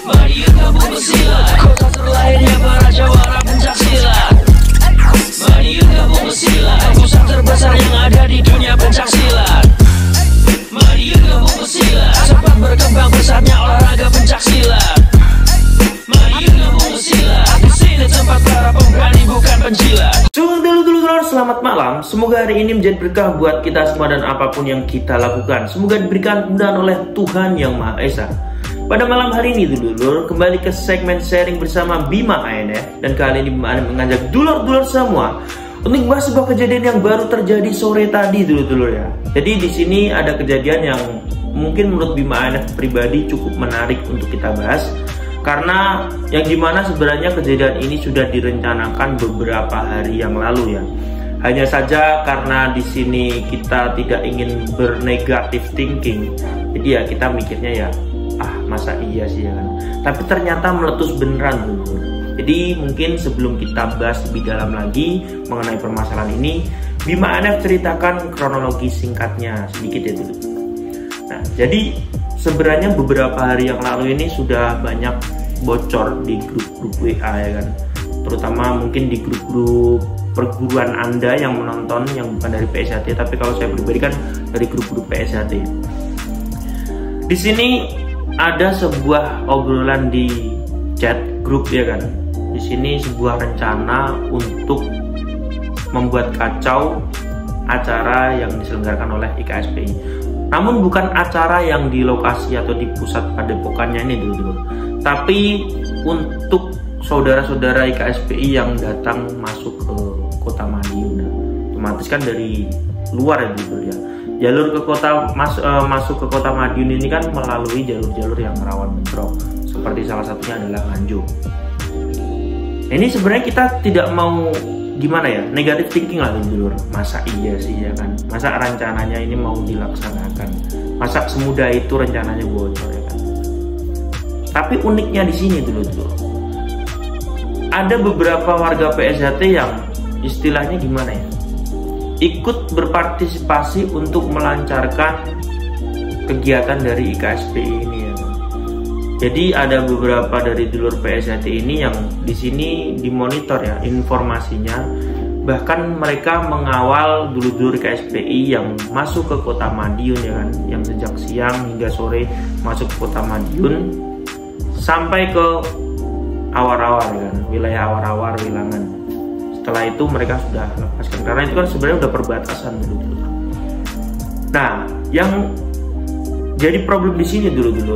Mari gabung bersilat, kota terlahirnya para jawara pencak silat. Mari gabung bersilat, pusat terbesar yang ada di dunia pencak silat. Mari gabung bersilat, cepat berkembang pesatnya olahraga pencak silat. Mari gabung bersilat, di sini tempat para pemberani bukan penjilat. Dulur-dulur, selamat malam. Semoga hari ini menjadi berkah buat kita semua dan apapun yang kita lakukan. Semoga diberikan kemudahan oleh Tuhan Yang Maha Esa. Pada malam hari ini dulur, kembali ke segmen sharing bersama Bima ANF. Dan kali ini Bima ANF mengajak dulur-dulur semua untuk membahas sebuah kejadian yang baru terjadi sore tadi dulur-dulur ya. Jadi di sini ada kejadian yang mungkin menurut Bima ANF pribadi cukup menarik untuk kita bahas. Karena yang dimana sebenarnya kejadian ini sudah direncanakan beberapa hari yang lalu ya. Hanya saja karena di sini kita tidak ingin bernegatif thinking, jadi ya kita mikirnya ya, masa iya sih ya kan. Tapi ternyata meletus beneran dulu. Jadi mungkin sebelum kita bahas lebih dalam lagi mengenai permasalahan ini, Bima ANF ceritakan kronologi singkatnya sedikit ya dulu. Nah, jadi sebenarnya beberapa hari yang lalu ini sudah banyak bocor di grup-grup WA ya kan. Terutama mungkin di grup-grup perguruan Anda yang menonton yang bukan dari PSHT, tapi kalau saya pribadi kan dari grup-grup PSHT. Di sini ada sebuah obrolan di chat grup ya kan. Di sini sebuah rencana untuk membuat kacau acara yang diselenggarakan oleh IKSPI. Namun bukan acara yang di lokasi atau di pusat padepokannya ini dulu, tapi untuk saudara-saudara IKSPI yang datang masuk ke Kota Madiun. Otomatis kan dari luar ya dulu ya. Jalur ke kota masuk ke Kota Madiun ini kan melalui jalur-jalur yang rawan bentrok. Seperti salah satunya adalah Nganjuk. Ini sebenarnya kita tidak mau gimana ya, negatif thinking lah dulur. Masa iya sih ya kan? Masa rencananya ini mau dilaksanakan? Masa semudah itu rencananya bocor ya kan? Tapi uniknya di sini dulu. Ada beberapa warga PSHT yang istilahnya gimana ya? Ikut berpartisipasi untuk melancarkan kegiatan dari IKSPI ini ya. Jadi ada beberapa dari dulur PSHT ini yang di sini dimonitor ya informasinya. Bahkan mereka mengawal dulur-dulur IKSPI yang masuk ke Kota Madiun ya kan, yang sejak siang hingga sore masuk ke Kota Madiun sampai ke awar-awar ya kan, wilayah awar-awar Wilangan. Setelah itu mereka sudah lepaskan karena itu kan sebenarnya udah perbatasan dulu. Nah, yang jadi problem di sini dulu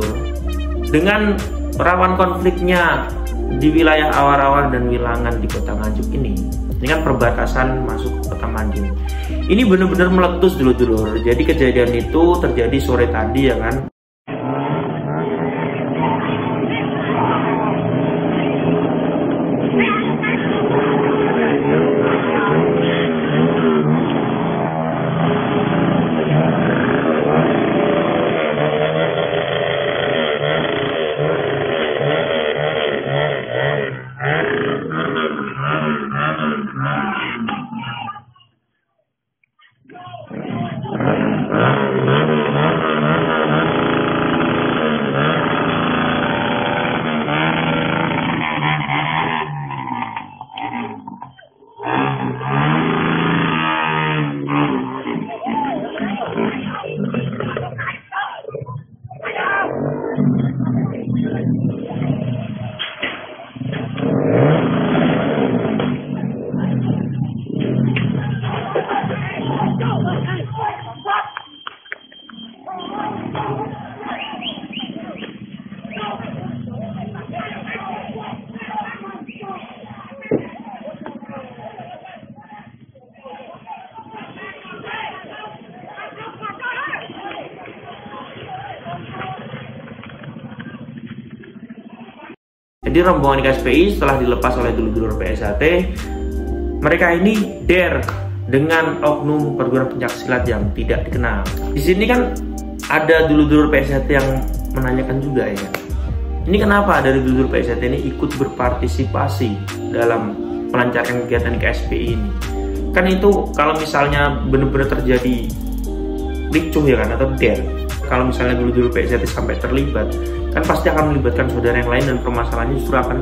dengan rawan konfliknya di wilayah awar-awar dan Wilangan di Kota Nganjuk ini dengan perbatasan masuk ke Kota Madiun. Ini benar-benar meletus dulu. Jadi kejadian itu terjadi sore tadi ya kan. Jadi rombongan IKSPI setelah dilepas oleh dulur-dulur PSHT, mereka ini dare dengan oknum perguruan pencaksilat yang tidak dikenal. Di sini kan ada dulur-dulur PSHT yang menanyakan juga ya, ini kenapa dari dulur PSHT ini ikut berpartisipasi dalam melancarkan kegiatan KSPI ini. Kan itu kalau misalnya benar-benar terjadi ricuh ya kan, atau kalau misalnya dulur-dulur PSJT sampai terlibat, kan pasti akan melibatkan saudara yang lain dan permasalahannya justru akan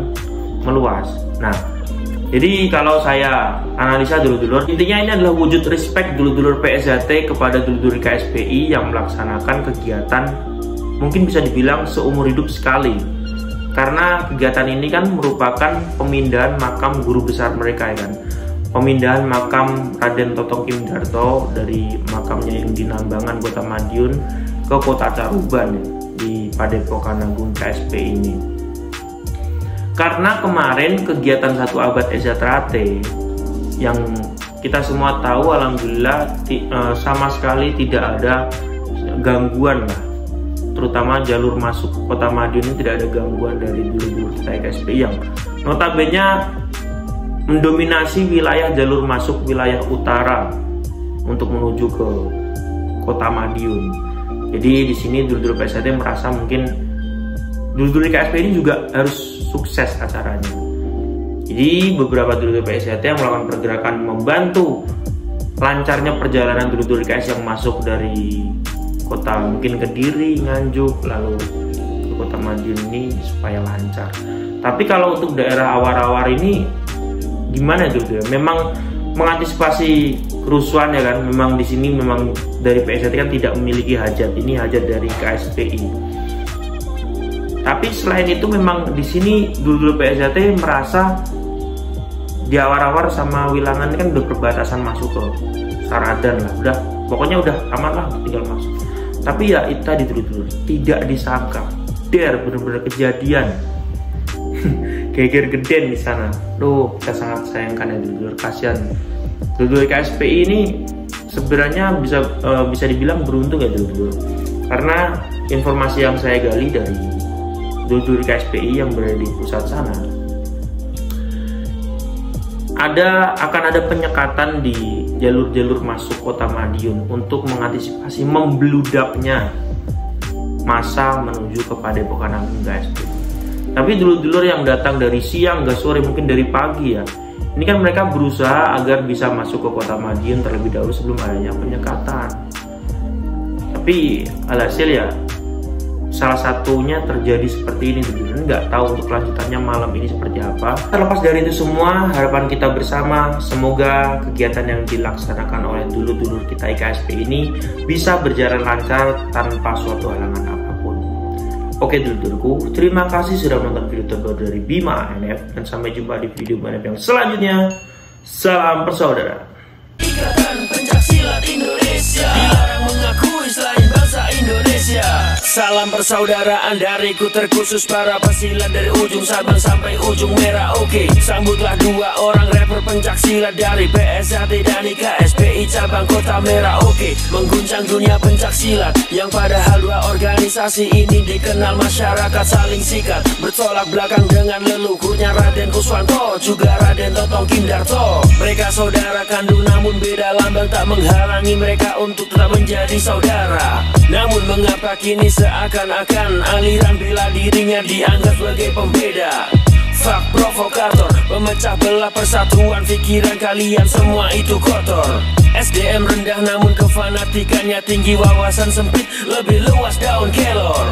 meluas. Nah, jadi kalau saya analisa dulur-dulur, intinya ini adalah wujud respect dulur-dulur PSJT kepada dulur-dulur KSPI yang melaksanakan kegiatan mungkin bisa dibilang seumur hidup sekali. Karena kegiatan ini kan merupakan pemindahan makam guru besar mereka ya kan. Pemindahan makam Raden Totong Kim Darto dari makamnya yang di Nambangan Kota Madiun ke Kota Caruban ya, di Padepokan Agung KSPI ini. Karena kemarin kegiatan 1 abad Ejatrate yang kita semua tahu alhamdulillah sama sekali tidak ada gangguan lah. Terutama jalur masuk Kota Madiun ini tidak ada gangguan dari dulur-dulur KSPI yang notabene mendominasi wilayah jalur masuk wilayah utara untuk menuju ke Kota Madiun. Jadi di sini dulur-dulur PSJT merasa mungkin dulur-dulur KSPI ini juga harus sukses acaranya. Jadi beberapa dulur-dulur PSJT yang melakukan pergerakan membantu lancarnya perjalanan dulur-dulur KS yang masuk dari kota mungkin Kediri, Nganjuk, lalu ke Kota Madiun ini supaya lancar. Tapi kalau untuk daerah awar-awar ini gimana dulu? Memang mengantisipasi kerusuhan ya kan. Memang di sini memang dari PSJT kan tidak memiliki hajat. Ini hajat dari KSPI. Tapi selain itu memang di sini dulu PSJT merasa di awar-awar sama Wilangan kan udah perbatasan masuk ke Saradan lah. Udah pokoknya udah aman lah, tinggal masuk. Tapi ya itu tadi dulu tidak disangka, bener-bener kejadian. Geger geden di sana. Loh, kita sangat sayangkan ya dulur, kasihan. Dulur KSPI ini sebenarnya bisa dibilang beruntung ya dulur. Karena informasi yang saya gali dari dulur KSPI yang berada di pusat sana, akan ada penyekatan di jalur-jalur masuk Kota Madiun untuk mengantisipasi membludaknya masa menuju ke Padepokan Agung KSPI. Tapi dulur-dulur yang datang dari siang hingga sore, mungkin dari pagi ya, ini kan mereka berusaha agar bisa masuk ke Kota Madiun terlebih dahulu sebelum adanya penyekatan. Tapi alhasil ya salah satunya terjadi seperti ini dulur. Nggak tahu untuk kelanjutannya malam ini seperti apa. Terlepas dari itu semua, harapan kita bersama semoga kegiatan yang dilaksanakan oleh dulur-dulur kita KSPI ini bisa berjalan lancar tanpa suatu halangan apapun. Oke dulur-dulurku, terima kasih sudah menonton video terbaru dari Bima ANF, dan sampai jumpa di video ANF yang selanjutnya. Salam bersaudara. Ikatan Pencaksilat Indonesia dilarang mengakui selain bangsa Indonesia. Salam persaudaraan dariku terkhusus para pesilat dari ujung Sabang sampai ujung Merauke. Sambutlah 2 orang rapper pencaksilat dari PSJT dan KSPI cabang Kota Merauke, mengguncang dunia pencaksilat yang padahal 2 organisasi ini dikenal masyarakat saling sikat, bertolak belakang dengan leluhurnya Raden Kuswanto juga Raden Totong Kim Darto. Mereka saudara kandung namun beda lambang tak menghalangi mereka untuk tetap menjadi saudara. Namun mengapa kini seakan-akan aliran bela dirinya dianggap sebagai pembeda? Fuck provokator, pemecah belah persatuan pikiran kalian semua itu kotor. SDM rendah namun kefanatikannya tinggi, wawasan sempit lebih luas daun kelor.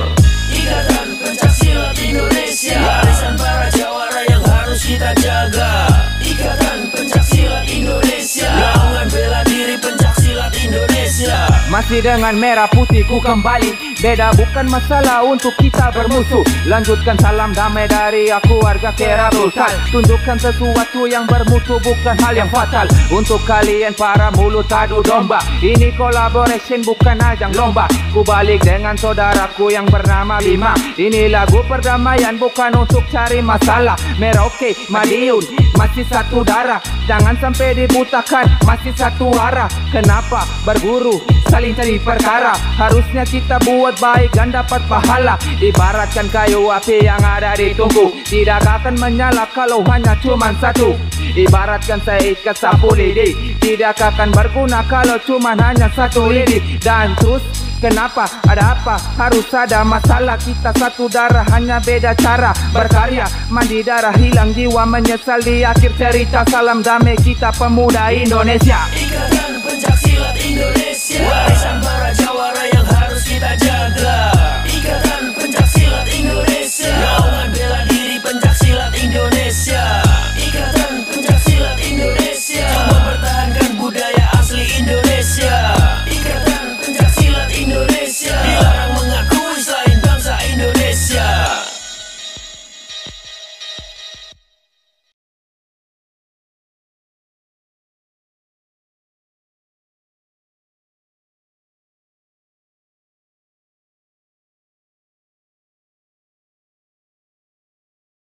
Ikatan Pencaksilat Indonesia, warisan para jawara yang harus kita jaga. Ikatan Pencaksilat Indonesia, naungan bela diri pencaksilat Indonesia. Masih dengan merah putih ku kembali. Beda bukan masalah untuk kita bermusuh. Lanjutkan salam damai dari aku warga Kera Brutal. Tunjukkan sesuatu yang bermutu bukan hal yang fatal. Untuk kalian para mulut adu domba, ini collaboration bukan ajang lomba. Ku balik dengan saudaraku yang bernama Bima. Ini lagu perdamaian bukan untuk cari masalah. Merauke, Madiun, masih satu darah. Jangan sampai dibutakan, masih satu arah. Kenapa berguru saling cari perkara? Harusnya kita buat baik dan dapat pahala. Ibaratkan kayu api yang ada di tungku, tidak akan menyala kalau hanya cuma satu. Ibaratkan saya ikat sapu lidi, tidak akan berguna kalau cuma hanya satu lidi. Dan terus Kenapa? Ada apa? Harus ada masalah. Kita satu darah, hanya beda cara berkarya. Mandi darah, hilang jiwa, menyesal di akhir cerita. Salam damai kita pemuda Indonesia. Ikatan Pencaksilat Indonesia, warisan para